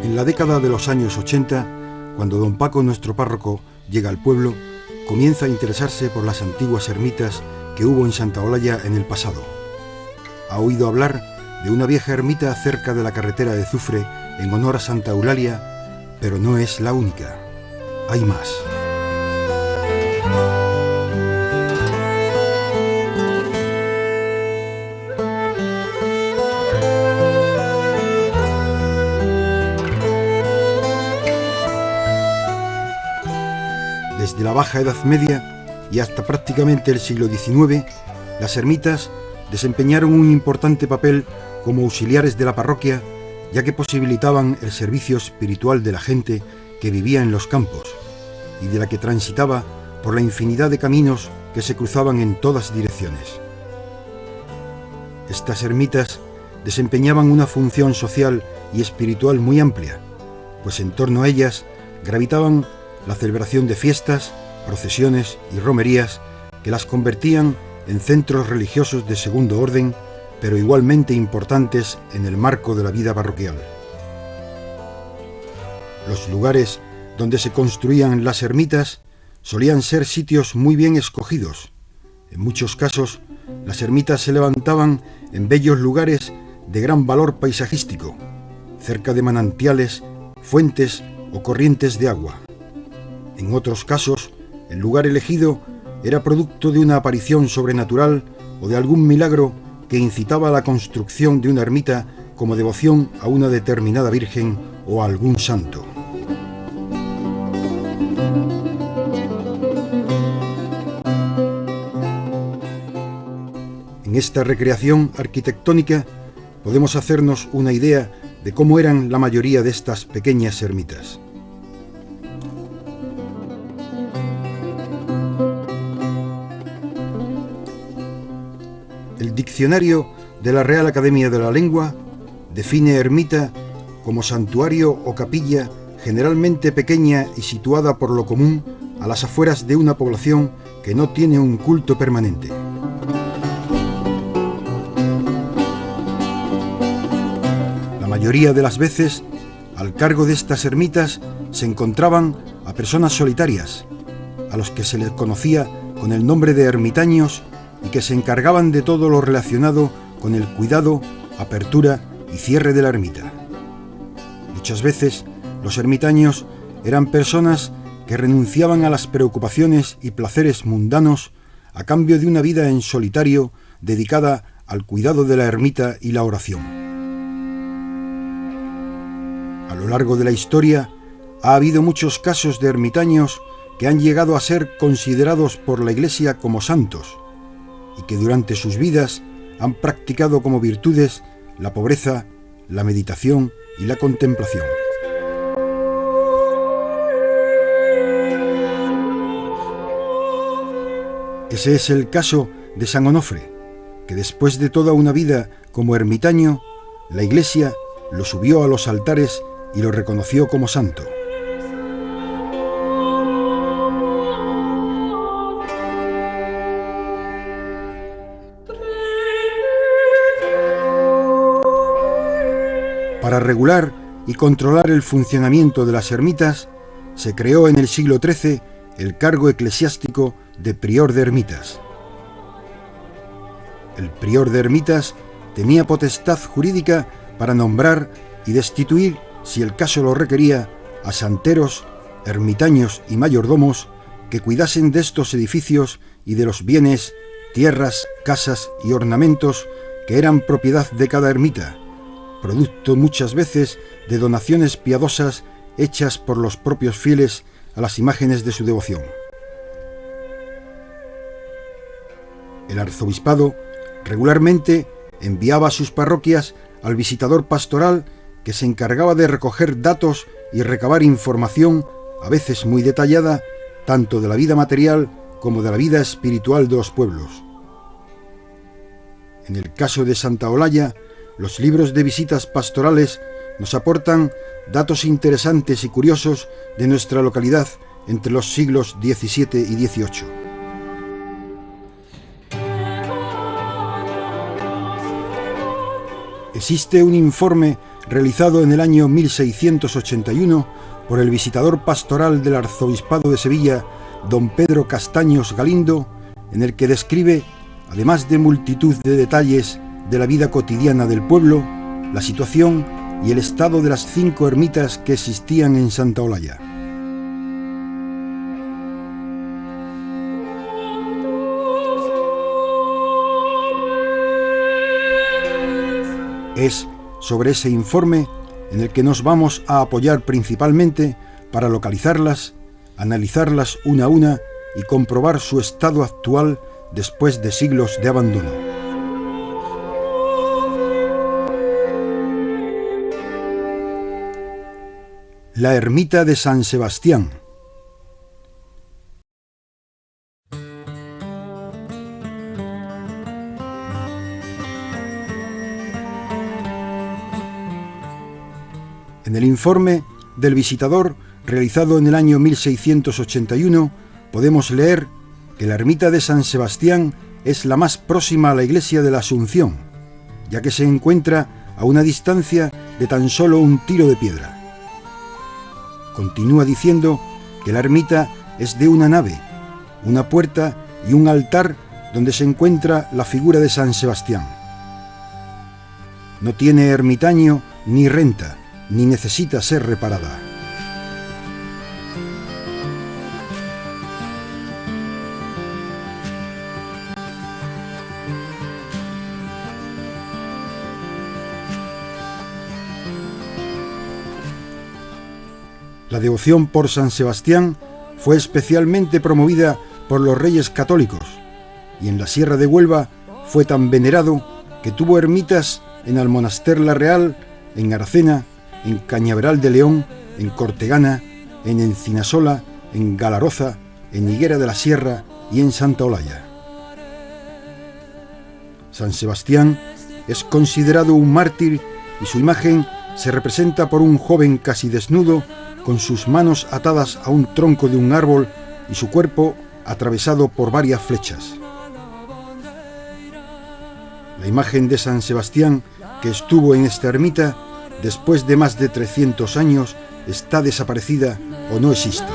En la década de los años 80, cuando don Paco, nuestro párroco, llega al pueblo, comienza a interesarse por las antiguas ermitas que hubo en Santa Olalla en el pasado. Ha oído hablar de una vieja ermita cerca de la carretera de Zufre en honor a Santa Eulalia, pero no es la única. Hay más. Desde la Baja Edad Media y hasta prácticamente el siglo XIX, las ermitas desempeñaron un importante papel como auxiliares de la parroquia, ya que posibilitaban el servicio espiritual de la gente que vivía en los campos y de la que transitaba por la infinidad de caminos que se cruzaban en todas direcciones. Estas ermitas desempeñaban una función social y espiritual muy amplia, pues en torno a ellas gravitaban la celebración de fiestas, procesiones y romerías que las convertían en centros religiosos de segundo orden, pero igualmente importantes en el marco de la vida parroquial. Los lugares donde se construían las ermitas solían ser sitios muy bien escogidos. En muchos casos, las ermitas se levantaban en bellos lugares de gran valor paisajístico, cerca de manantiales, fuentes o corrientes de agua. En otros casos, el lugar elegido era producto de una aparición sobrenatural o de algún milagro que incitaba a la construcción de una ermita como devoción a una determinada virgen o a algún santo. En esta recreación arquitectónica podemos hacernos una idea de cómo eran la mayoría de estas pequeñas ermitas. El diccionario de la Real Academia de la Lengua define ermita como santuario o capilla generalmente pequeña y situada por lo común a las afueras de una población que no tiene un culto permanente. La mayoría de las veces, al cargo de estas ermitas se encontraban a personas solitarias, a los que se les conocía con el nombre de ermitaños y que se encargaban de todo lo relacionado con el cuidado, apertura y cierre de la ermita. Muchas veces, los ermitaños eran personas que renunciaban a las preocupaciones y placeres mundanos a cambio de una vida en solitario dedicada al cuidado de la ermita y la oración. A lo largo de la historia, ha habido muchos casos de ermitaños que han llegado a ser considerados por la Iglesia como santos, y que durante sus vidas han practicado como virtudes la pobreza, la meditación y la contemplación. Ese es el caso de San Onofre, que después de toda una vida como ermitaño, la Iglesia lo subió a los altares y lo reconoció como santo. Para regular y controlar el funcionamiento de las ermitas, se creó en el siglo XIII el cargo eclesiástico de prior de ermitas. El prior de ermitas tenía potestad jurídica para nombrar y destituir, si el caso lo requería, a santeros, ermitaños y mayordomos que cuidasen de estos edificios y de los bienes, tierras, casas y ornamentos que eran propiedad de cada ermita, producto muchas veces de donaciones piadosas hechas por los propios fieles a las imágenes de su devoción. El arzobispado regularmente enviaba a sus parroquias al visitador pastoral que se encargaba de recoger datos y recabar información, a veces muy detallada, tanto de la vida material como de la vida espiritual de los pueblos. En el caso de Santa Olalla, los libros de visitas pastorales nos aportan datos interesantes y curiosos de nuestra localidad entre los siglos XVII y XVIII. Existe un informe realizado en el año 1681 por el visitador pastoral del arzobispado de Sevilla, don Pedro Castaños Galindo, en el que describe, además de multitud de detalles de la vida cotidiana del pueblo, la situación y el estado de las 5 ermitas que existían en Santa Olalla. Es sobre ese informe en el que nos vamos a apoyar principalmente para localizarlas, analizarlas una a una y comprobar su estado actual después de siglos de abandono. La ermita de San Sebastián. En el informe del visitador realizado en el año 1681 podemos leer que la ermita de San Sebastián es la más próxima a la iglesia de la Asunción, ya que se encuentra a una distancia de tan solo un tiro de piedra. Continúa diciendo que la ermita es de una nave, una puerta y un altar donde se encuentra la figura de San Sebastián. No tiene ermitaño ni renta, ni necesita ser reparada. La devoción por San Sebastián fue especialmente promovida por los reyes católicos y en la Sierra de Huelva fue tan venerado que tuvo ermitas en Almonaster la Real, en Aracena, en Cañaveral de León, en Cortegana, en Encinasola, en Galaroza, en Higuera de la Sierra y en Santa Olalla. San Sebastián es considerado un mártir y su imagen se representa por un joven casi desnudo, con sus manos atadas a un tronco de un árbol y su cuerpo atravesado por varias flechas. La imagen de San Sebastián que estuvo en esta ermita, después de más de 300 años, está desaparecida o no existe.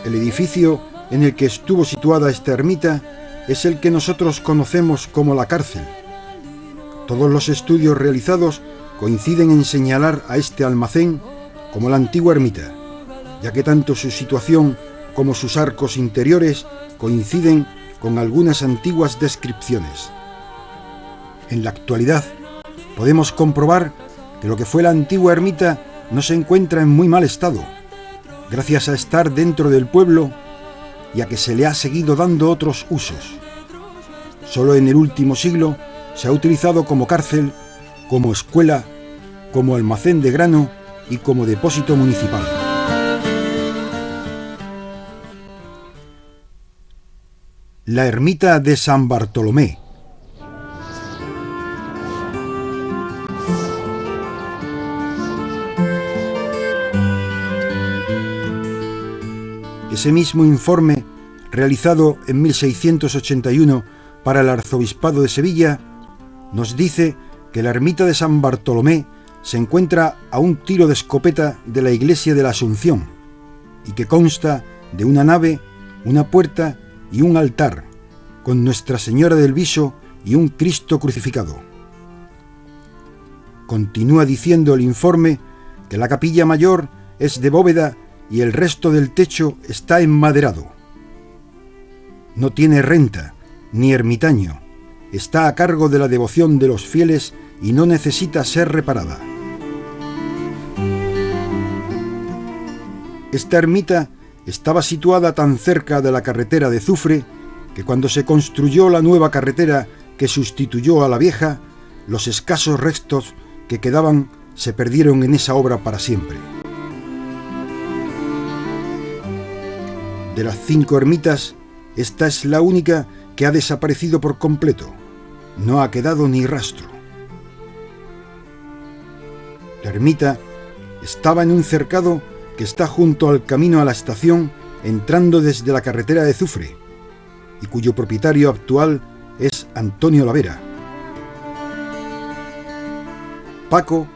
El edificio en el que estuvo situada esta ermita es el que nosotros conocemos como la cárcel. Todos los estudios realizados coinciden en señalar a este almacén como la antigua ermita, ya que tanto su situación como sus arcos interiores coinciden con algunas antiguas descripciones. En la actualidad podemos comprobar que lo que fue la antigua ermita no se encuentra en muy mal estado, gracias a estar dentro del pueblo y a que se le ha seguido dando otros usos. Solo en el último siglo se ha utilizado como cárcel, como escuela, como almacén de grano y como depósito municipal. La ermita de San Bartolomé. Ese mismo informe, realizado en 1681 para el arzobispado de Sevilla, nos dice que la ermita de San Bartolomé se encuentra a un tiro de escopeta de la iglesia de la Asunción y que consta de una nave, una puerta y un altar, con Nuestra Señora del Viso y un Cristo crucificado. Continúa diciendo el informe que la capilla mayor es de bóveda y el resto del techo está enmaderado. No tiene renta ni ermitaño, está a cargo de la devoción de los fieles y no necesita ser reparada. Esta ermita estaba situada tan cerca de la carretera de Zufre que cuando se construyó la nueva carretera que sustituyó a la vieja, los escasos restos que quedaban se perdieron en esa obra para siempre. De las 5 ermitas, esta es la única que ha desaparecido por completo. No ha quedado ni rastro. La ermita estaba en un cercado que está junto al camino a la estación, entrando desde la carretera de Zufre, y cuyo propietario actual es Antonio Lavera. Paco,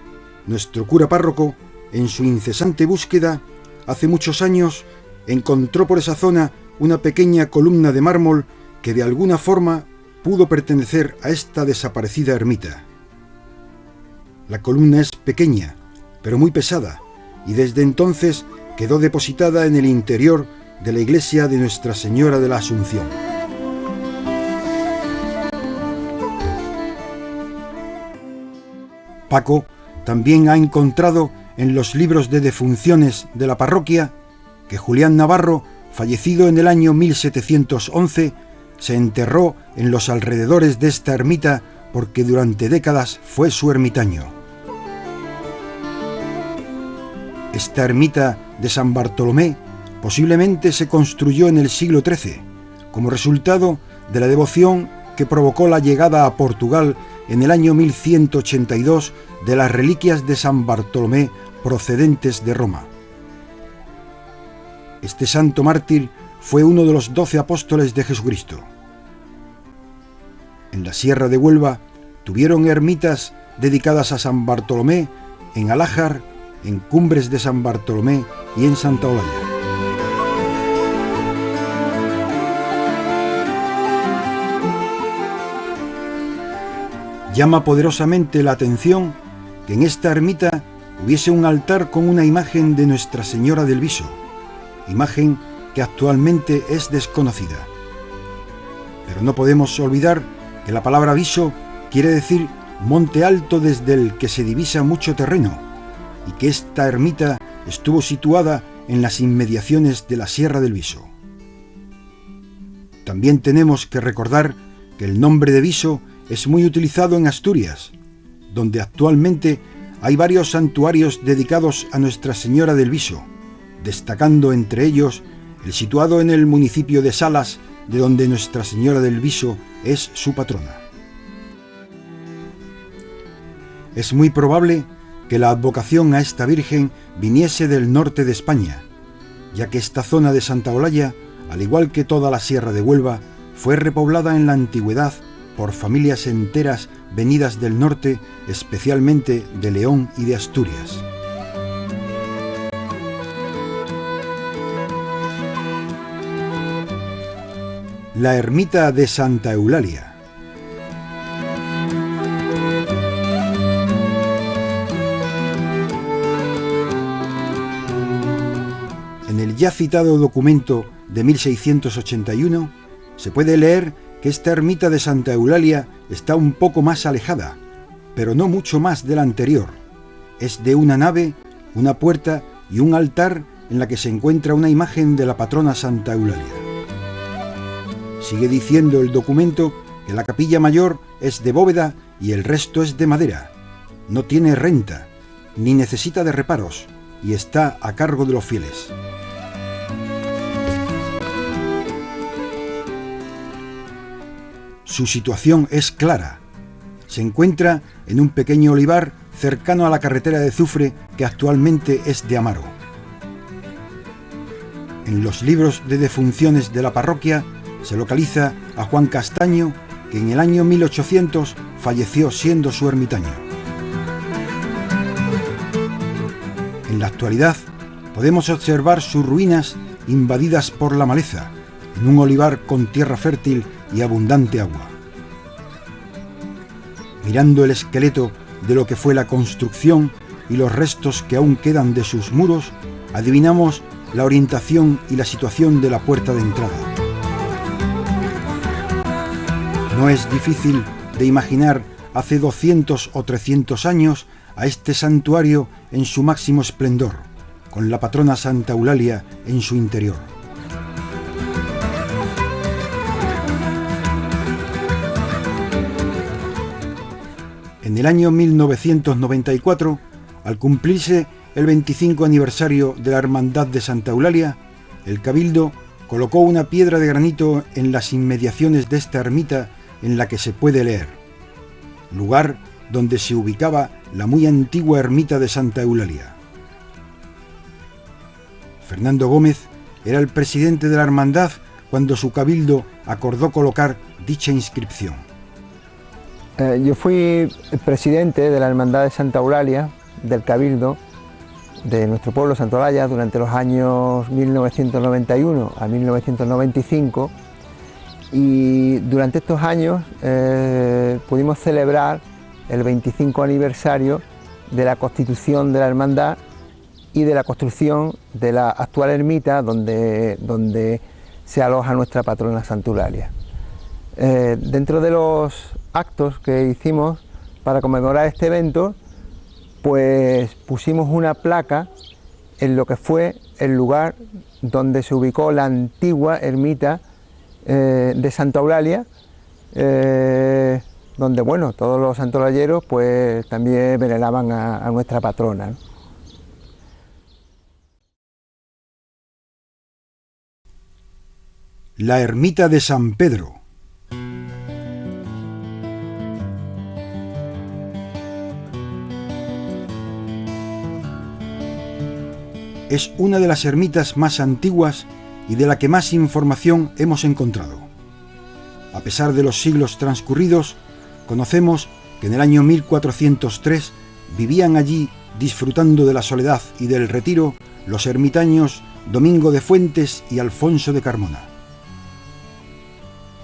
nuestro cura párroco, en su incesante búsqueda, hace muchos años encontró por esa zona una pequeña columna de mármol que de alguna forma pudo pertenecer a esta desaparecida ermita. La columna es pequeña, pero muy pesada, y desde entonces quedó depositada en el interior de la iglesia de Nuestra Señora de la Asunción. Paco también ha encontrado en los libros de defunciones de la parroquia que Julián Navarro, fallecido en el año 1711, se enterró en los alrededores de esta ermita porque durante décadas fue su ermitaño. Esta ermita de San Bartolomé posiblemente se construyó en el siglo XIII, como resultado de la devoción que provocó la llegada a Portugal en el año 1182 de las reliquias de San Bartolomé procedentes de Roma. Este santo mártir fue uno de los 12 apóstoles de Jesucristo. En la Sierra de Huelva tuvieron ermitas dedicadas a San Bartolomé en Alájar, en Cumbres de San Bartolomé y en Santa Olalla. Llama poderosamente la atención que en esta ermita hubiese un altar con una imagen de Nuestra Señora del Viso, imagen que actualmente es desconocida. Pero no podemos olvidar que la palabra viso quiere decir monte alto desde el que se divisa mucho terreno, y que esta ermita estuvo situada en las inmediaciones de la Sierra del Viso. También tenemos que recordar que el nombre de Viso es muy utilizado en Asturias, donde actualmente hay varios santuarios dedicados a Nuestra Señora del Viso, destacando entre ellos el situado en el municipio de Salas, de donde Nuestra Señora del Viso es su patrona. Es muy probable que la advocación a esta Virgen viniese del norte de España, ya que esta zona de Santa Olalla, al igual que toda la Sierra de Huelva, fue repoblada en la antigüedad por familias enteras venidas del norte, especialmente de León y de Asturias. La ermita de Santa Eulalia. En el ya citado documento de 1681 se puede leer que esta ermita de Santa Eulalia está un poco más alejada, pero no mucho más de la anterior. Es de una nave, una puerta y un altar en la que se encuentra una imagen de la patrona Santa Eulalia. Sigue diciendo el documento que la capilla mayor es de bóveda y el resto es de madera. No tiene renta, ni necesita de reparos, y está a cargo de los fieles. Su situación es clara. Se encuentra en un pequeño olivar cercano a la carretera de Zufre, que actualmente es de Amaro. En los libros de defunciones de la parroquia se localiza a Juan Castaño, que en el año 1800 falleció siendo su ermitaño. En la actualidad podemos observar sus ruinas invadidas por la maleza, en un olivar con tierra fértil y abundante agua. Mirando el esqueleto de lo que fue la construcción y los restos que aún quedan de sus muros, adivinamos la orientación y la situación de la puerta de entrada. No es difícil de imaginar hace 200 o 300 años a este santuario en su máximo esplendor, con la patrona Santa Eulalia en su interior. En el año 1994, al cumplirse el 25 aniversario de la Hermandad de Santa Eulalia, el Cabildo colocó una piedra de granito en las inmediaciones de esta ermita en la que se puede leer: lugar donde se ubicaba la muy antigua ermita de Santa Eulalia. Fernando Gómez era el presidente de la hermandad cuando su cabildo acordó colocar dicha inscripción. Yo fui el presidente de la Hermandad de Santa Eulalia, del Cabildo, de nuestro pueblo Santa Eulalia, durante los años 1991 a 1995, y durante estos años pudimos celebrar el 25 aniversario de la constitución de la hermandad y de la construcción de la actual ermita donde se aloja nuestra patrona Santa Eulalia. Dentro de los actos que hicimos para conmemorar este evento, pues pusimos una placa en lo que fue el lugar donde se ubicó la antigua ermita de Santa Eulalia, donde, bueno, todos los santolalleros pues también veneraban a nuestra patrona, ¿no? La ermita de San Pedro. Es una de las ermitas más antiguas y de la que más información hemos encontrado. A pesar de los siglos transcurridos, conocemos que en el año 1403 vivían allí, disfrutando de la soledad y del retiro, los ermitaños Domingo de Fuentes y Alfonso de Carmona.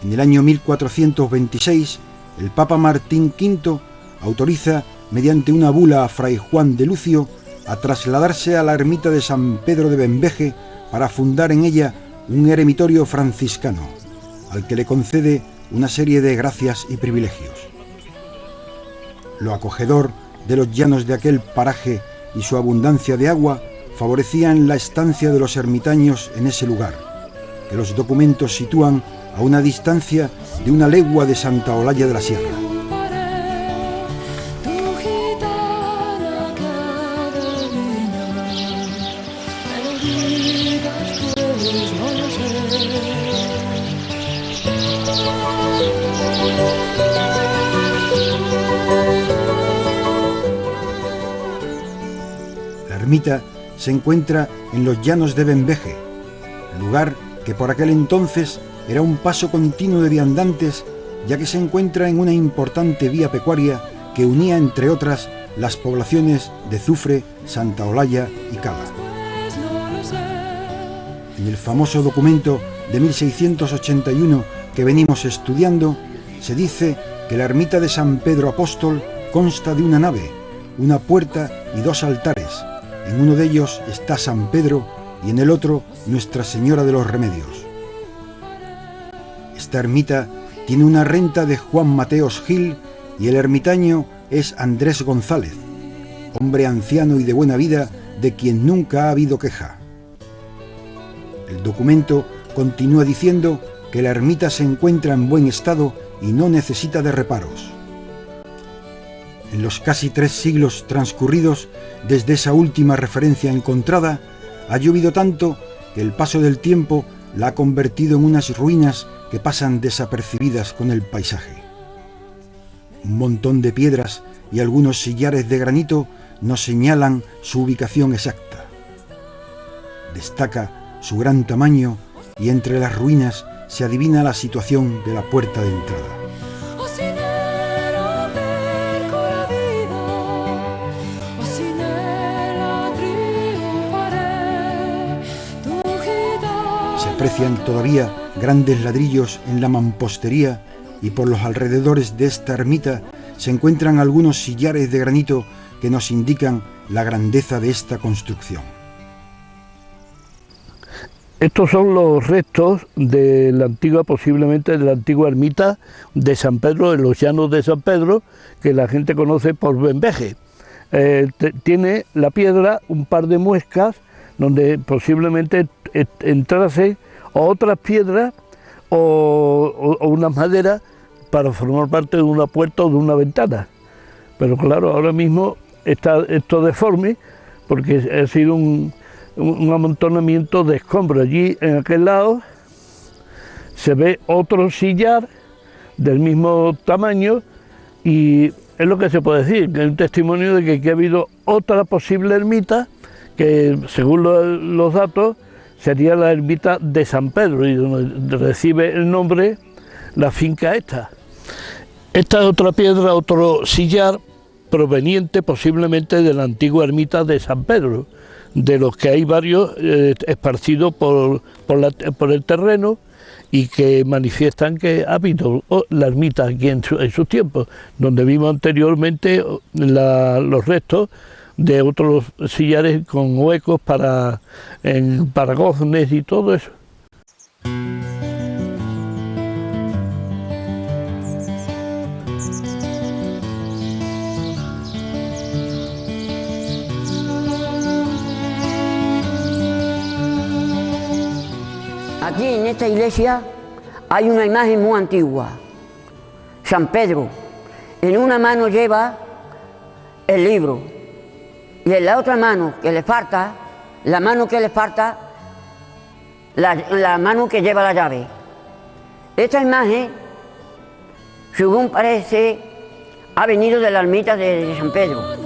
En el año 1426, el Papa Martín V autoriza, mediante una bula a Fray Juan de Lucio, a trasladarse a la ermita de San Pedro de Bembeje para fundar en ella un eremitorio franciscano, al que le concede una serie de gracias y privilegios. Lo acogedor de los llanos de aquel paraje y su abundancia de agua favorecían la estancia de los ermitaños en ese lugar, que los documentos sitúan a una distancia de 1 legua de Santa Olalla de la Sierra. La ermita se encuentra en los llanos de Bembeje, lugar que por aquel entonces era un paso continuo de viandantes, ya que se encuentra en una importante vía pecuaria que unía, entre otras, las poblaciones de Zufre, Santa Olalla y Cala. En el famoso documento de 1681 que venimos estudiando, se dice que la ermita de San Pedro Apóstol consta de una nave, una puerta y 2 altares. En uno de ellos está San Pedro y en el otro Nuestra Señora de los Remedios. Esta ermita tiene una renta de Juan Mateos Gil y el ermitaño es Andrés González, hombre anciano y de buena vida de quien nunca ha habido queja. El documento continúa diciendo que la ermita se encuentra en buen estado y no necesita de reparos. En los casi 3 siglos transcurridos desde esa última referencia encontrada, ha llovido tanto que el paso del tiempo la ha convertido en unas ruinas que pasan desapercibidas con el paisaje. Un montón de piedras y algunos sillares de granito nos señalan su ubicación exacta. Destaca su gran tamaño y entre las ruinas se adivina la situación de la puerta de entrada. aprecian todavía grandes ladrillos en la mampostería y por los alrededores de esta ermita se encuentran algunos sillares de granito que nos indican la grandeza de esta construcción. Estos son los restos de la antigua, posiblemente de la antigua ermita de San Pedro, en los llanos de San Pedro, que la gente conoce por Benveje. Tiene la piedra un par de muescas donde posiblemente entrase otras piedras o unas maderas para formar parte de una puerta o de una ventana. Pero claro, ahora mismo está esto deforme porque ha sido un amontonamiento de escombros. Allí en aquel lado se ve otro sillar del mismo tamaño y es lo que se puede decir, que es un testimonio de que aquí ha habido otra posible ermita que, según los datos, sería la ermita de San Pedro y donde recibe el nombre la finca esta. Esta es otra piedra, otro sillar proveniente posiblemente de la antigua ermita de San Pedro, de los que hay varios esparcidos por el terreno y que manifiestan que ha habido la ermita aquí en sus tiempos, donde vimos anteriormente los restos de otros sillares con huecos para goznes y todo eso. Aquí en esta iglesia hay una imagen muy antigua, San Pedro. En una mano lleva el libro y en la otra mano que le falta, la mano que lleva la llave. Esta imagen, según parece, ha venido de la ermita de San Pedro.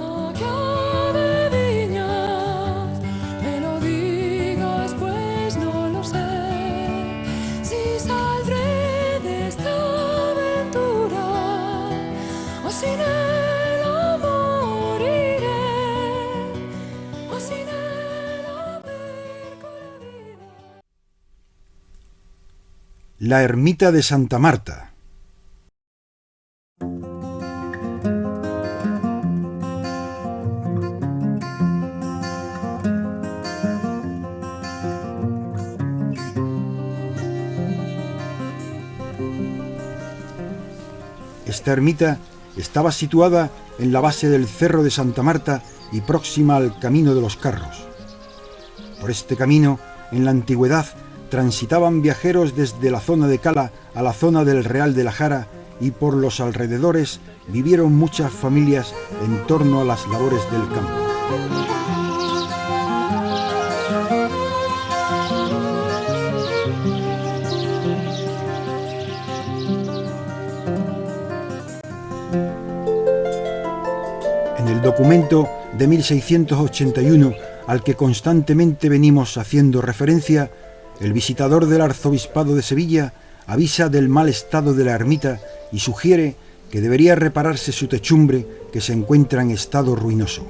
La ermita de Santa Marta. Esta ermita estaba situada en la base del Cerro de Santa Marta y próxima al Camino de los Carros. Por este camino, en la antigüedad, transitaban viajeros desde la zona de Cala a la zona del Real de la Jara y por los alrededores vivieron muchas familias en torno a las labores del campo. En el documento de 1681 al que constantemente venimos haciendo referencia, el visitador del arzobispado de Sevilla avisa del mal estado de la ermita y sugiere que debería repararse su techumbre, que se encuentra en estado ruinoso.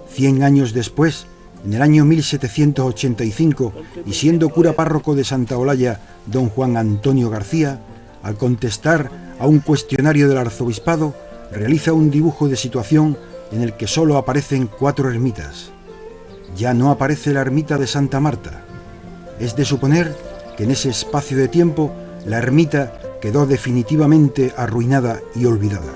100 años después, en el año 1785, y siendo cura párroco de Santa Olalla don Juan Antonio García, al contestar a un cuestionario del arzobispado, realiza un dibujo de situación en el que solo aparecen 4 ermitas. Ya no aparece la ermita de Santa Marta. Es de suponer que en ese espacio de tiempo la ermita quedó definitivamente arruinada y olvidada.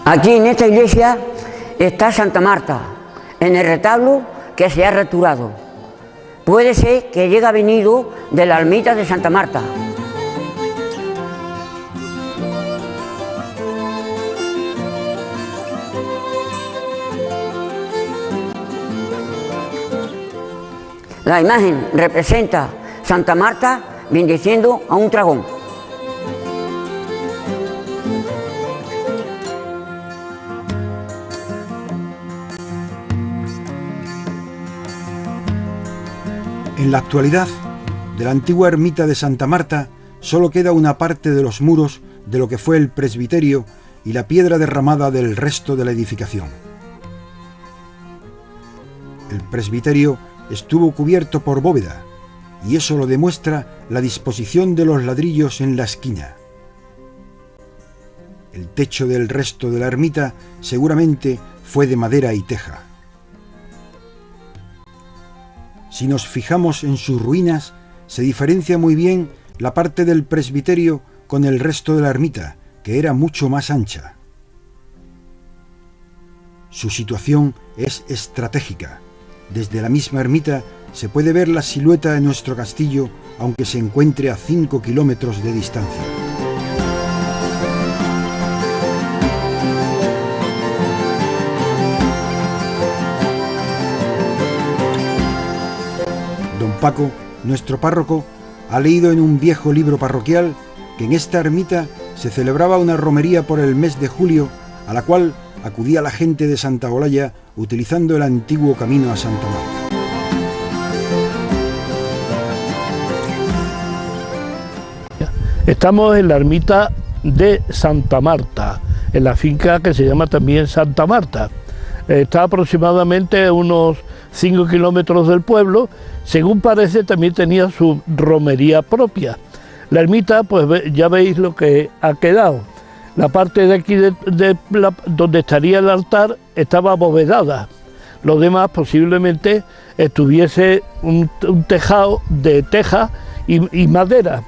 Aquí en esta iglesia está Santa Marta, en el retablo que se ha restaurado. Puede ser que haya venido de la ermita de Santa Marta. La imagen representa Santa Marta bendiciendo a un dragón. En la actualidad, de la antigua ermita de Santa Marta solo queda una parte de los muros de lo que fue el presbiterio y la piedra derramada del resto de la edificación. El presbiterio estuvo cubierto por bóveda, y eso lo demuestra la disposición de los ladrillos en la esquina. El techo del resto de la ermita seguramente fue de madera y teja. Si nos fijamos en sus ruinas, se diferencia muy bien la parte del presbiterio con el resto de la ermita, que era mucho más ancha. Su situación es estratégica. Desde la misma ermita se puede ver la silueta de nuestro castillo, aunque se encuentre a 5 kilómetros de distancia. Don Paco, nuestro párroco, ha leído en un viejo libro parroquial que en esta ermita se celebraba una romería por el mes de julio, a la cual acudía la gente de Santa Olalla utilizando el antiguo camino a Santa Marta. Estamos en la ermita de Santa Marta, en la finca que se llama también Santa Marta. Está aproximadamente a unos 5 kilómetros del pueblo. Según parece, también tenía su romería propia. La ermita, pues ya veis lo que ha quedado. La parte de aquí donde estaría el altar estaba abovedada. Lo demás posiblemente estuviese un tejado de teja y madera,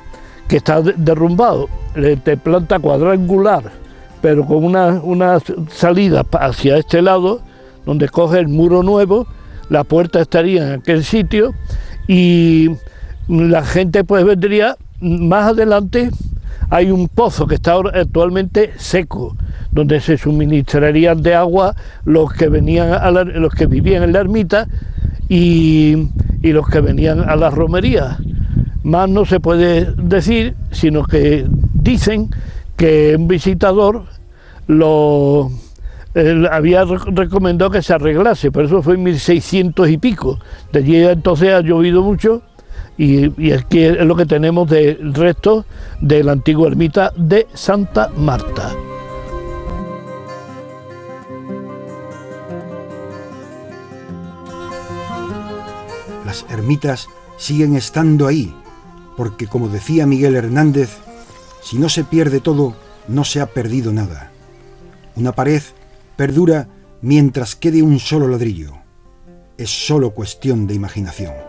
que está derrumbado, de planta cuadrangular, pero con una salida hacia este lado, donde coge el muro nuevo. La puerta estaría en aquel sitio y la gente pues vendría. Más adelante hay un pozo que está actualmente seco, donde se suministrarían de agua los que vivían en la ermita y los que venían a la romería. Más no se puede decir, sino que dicen que un visitador había recomendado que se arreglase, pero eso fue en 1600 y pico. De allí entonces ha llovido mucho y aquí es lo que tenemos de restos de la antigua ermita de Santa Marta. Las ermitas siguen estando ahí, porque como decía Miguel Hernández, si no se pierde todo, no se ha perdido nada. Una pared perdura mientras quede un solo ladrillo. Es solo cuestión de imaginación.